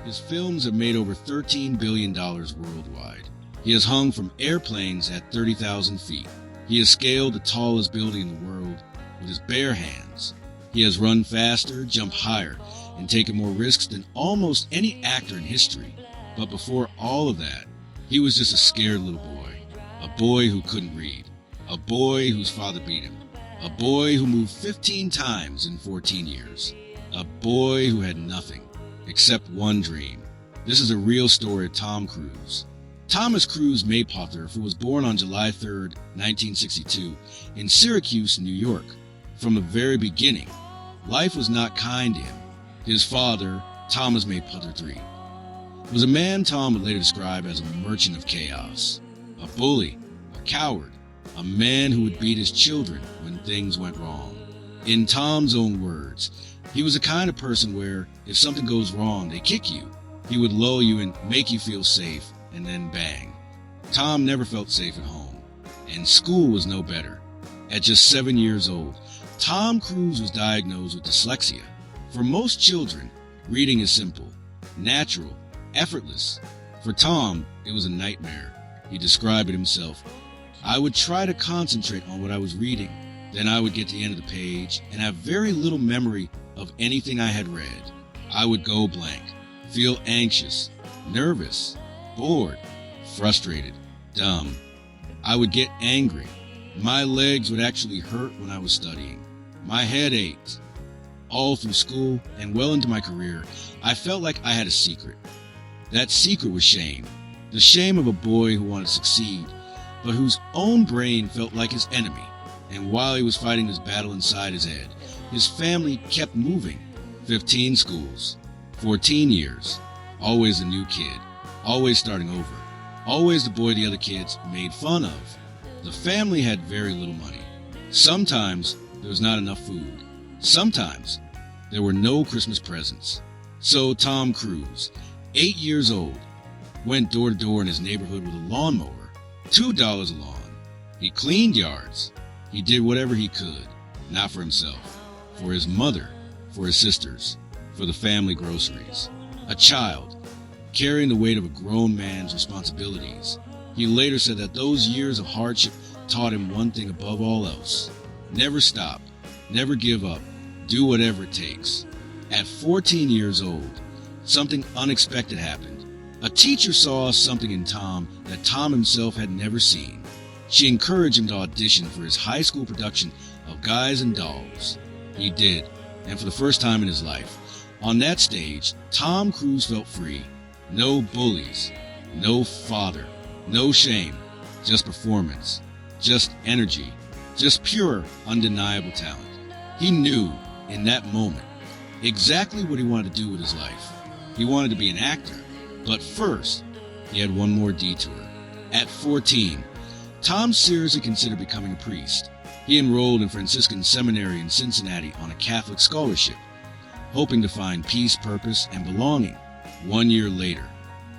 His films have made over $13 billion worldwide. He has hung from airplanes at 30,000 feet. He has scaled the tallest building in the world with his bare hands. He has run faster, jumped higher, and taken more risks than almost any actor in history. But before all of that, he was just a scared little boy. A boy who couldn't read. A boy whose father beat him. A boy who moved 15 times in 14 years. A boy who had nothing except one dream. This is a real story of Tom Cruise. Thomas Cruise Maypother, who was born on July 3, 1962, in Syracuse, New York. From the very beginning, life was not kind to him. His father, Thomas Maypother III, was a man Tom would later describe as a merchant of chaos, a bully, a coward, a man who would beat his children when things went wrong. In Tom's own words, he was the kind of person where if something goes wrong, they kick you. He would lull you and make you feel safe, and then bang. Tom never felt safe at home, and school was no better. At just 7 years old, Tom Cruise was diagnosed with dyslexia. For most children, reading is simple, natural, effortless. For Tom, it was a nightmare. He described it himself. I would try to concentrate on what I was reading. Then I would get to the end of the page and have very little memory of anything I had read. I would go blank, feel anxious, nervous, bored, frustrated, dumb. I would get angry. My legs would actually hurt when I was studying. My head ached. All through school and well into my career, I felt like I had a secret. That secret was shame. The shame of a boy who wanted to succeed, but whose own brain felt like his enemy. And while he was fighting this battle inside his head, his family kept moving. 15 schools, 14 years, always a new kid, always starting over, always the boy the other kids made fun of. The family had very little money. Sometimes there was not enough food. Sometimes there were no Christmas presents. So Tom Cruise, 8 years old, went door to door in his neighborhood with a lawnmower, $2 a lawn. He cleaned yards. He did whatever he could, not for himself, for his mother, for his sisters, for the family groceries. A child, carrying the weight of a grown man's responsibilities. He later said that those years of hardship taught him one thing above all else: never stop, never give up, do whatever it takes. At 14 years old, something unexpected happened. A teacher saw something in Tom that Tom himself had never seen. She encouraged him to audition for his high school production of Guys and Dolls. He did, and for the first time in his life, on that stage, Tom Cruise felt free. No bullies, no father, no shame, just performance, just energy, just pure, undeniable talent. He knew, in that moment, exactly what he wanted to do with his life. He wanted to be an actor, but first, he had one more detour. At 14, Tom seriously considered becoming a priest. He enrolled in Franciscan Seminary in Cincinnati on a Catholic scholarship, hoping to find peace, purpose, and belonging. 1 year later,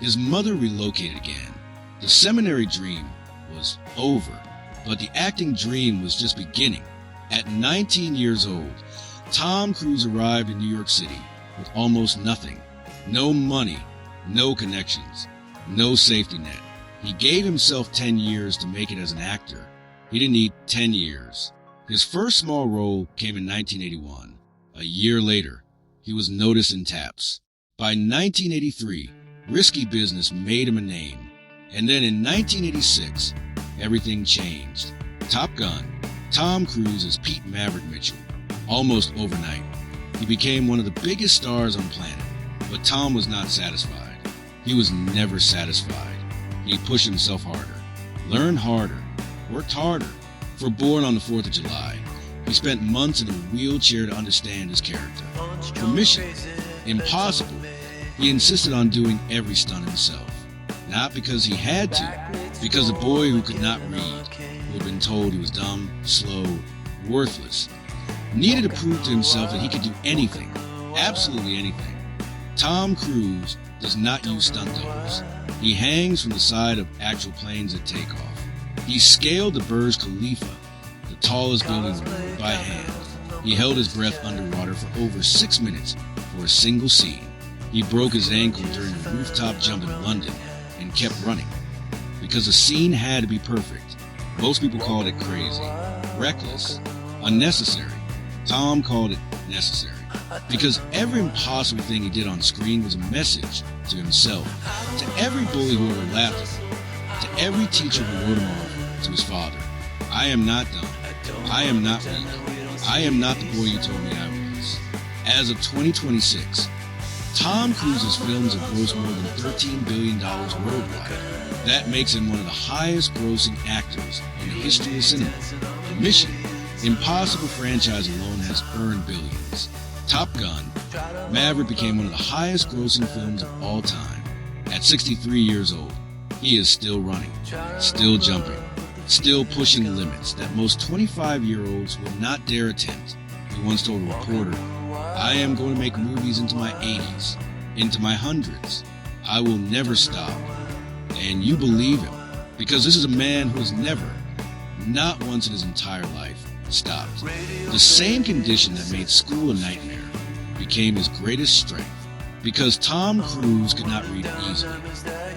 his mother relocated again. The seminary dream was over, but the acting dream was just beginning. At 19 years old, Tom Cruise arrived in New York City with almost nothing. No money, no connections, no safety net. He gave himself 10 years to make it as an actor. He didn't need 10 years. His first small role came in 1981. A year later, he was noticed in Taps. By 1983, Risky Business made him a name. And then in 1986, everything changed. Top Gun, Tom Cruise as Pete Maverick Mitchell. Almost overnight, he became one of the biggest stars on the planet. But Tom was not satisfied. He was never satisfied. He pushed himself harder, learned harder, worked harder. For Born on the 4th of July, he spent months in a wheelchair to understand his character. For Mission Impossible, he insisted on doing every stunt himself. Not because he had to, because a boy who could not read, who had been told he was dumb, slow, worthless, needed to prove to himself that he could do anything, absolutely anything. Tom Cruise does not use stunt doubles. He hangs from the side of actual planes at takeoff. He scaled the Burj Khalifa, the tallest building in the world, by hand. He held his breath underwater for over 6 minutes for a single scene. He broke his ankle during a rooftop jump in London and kept running. Because the scene had to be perfect. Most people called it crazy, reckless, unnecessary. Tom called it necessary. Because every impossible thing he did on screen was a message to himself, to every bully who ever laughed at him, to every teacher who wrote him off, to his father. I am not done. I am not weak. I am not the boy you told me I was. As of 2026, Tom Cruise's films have grossed more than $13 billion worldwide. That makes him one of the highest grossing actors in the history of cinema. The Mission Impossible franchise alone has earned billions. Top Gun, Maverick became one of the highest grossing films of all time. At 63 years old, he is still running, still jumping, still pushing limits that most 25-year-olds would not dare attempt. He once told a reporter, "I am going to make movies into my 80s, into my hundreds. I will never stop." And you believe him, because this is a man who has never, not once in his entire life, stopped. The same condition that made school a nightmare became his greatest strength. Because Tom Cruise could not read easily,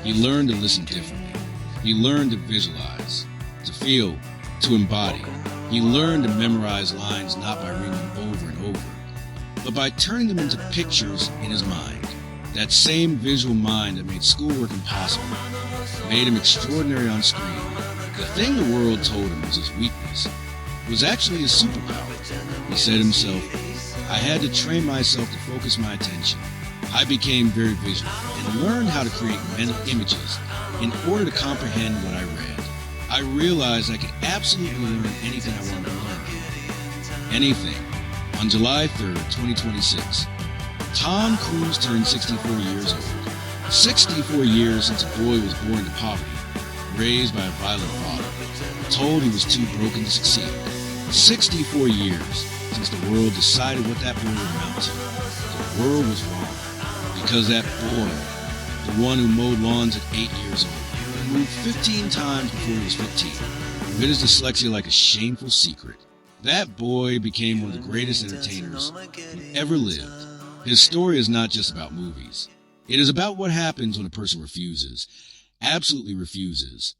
he learned to listen differently. He learned to visualize, to feel, to embody. He learned to memorize lines not by reading them over and over, but by turning them into pictures in his mind. That same visual mind that made schoolwork impossible made him extraordinary on screen. The thing the world told him was his weakness was actually his superpower. He said himself, "I had to train myself to focus my attention. I became very visual and learned how to create mental images in order to comprehend what I read. I realized I could absolutely learn anything I wanted to learn. Anything." On July 3rd, 2026, Tom Cruise turned 64 years old. 64 years since a boy was born to poverty, raised by a violent father, told he was too broken to succeed. 64 years since the world decided what that boy would amount to. The world was wrong, because that boy, the one who mowed lawns at 8 years old, moved 15 times before he was 15, hid his dyslexia like a shameful secret. That boy became one of the greatest entertainers who ever lived. His story is not just about movies. It is about what happens when a person refuses, absolutely refuses,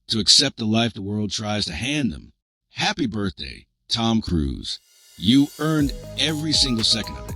to accept the life the world tries to hand them. Happy birthday, Tom Cruise. You earned every single second of it.